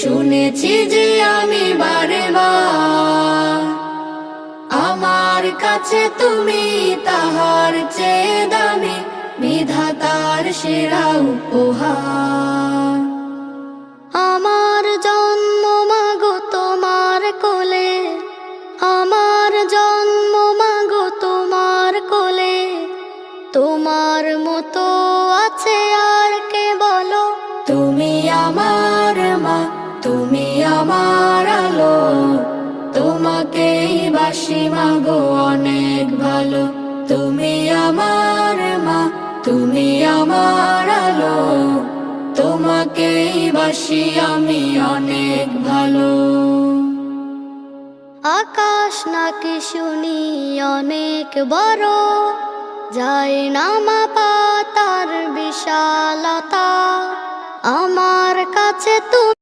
শুনেছি যে আমি বারে বার, আমার কাছে তুমি তাহার চেয়ে দামি, বিধাতার সেরা উপহার। আমার জন্ম মাগো তোমার কোলে, আমার জন্ম মাগো তোমার কোলে, তোমার মতো আছে আর কে বলো? তুমি আমার মা, তুমি আমার আলো, তোমাকেই বাসি মাগো অনেক ভালো। তুমি আমার মা, তুমি আমার আলো, তোমাকেই বাসি আমি অনেক ভালো। আকাশ নাকি শুনি অনেক বড়, যায় না মাপা তার বিশালতা, আমার কাছে তুমি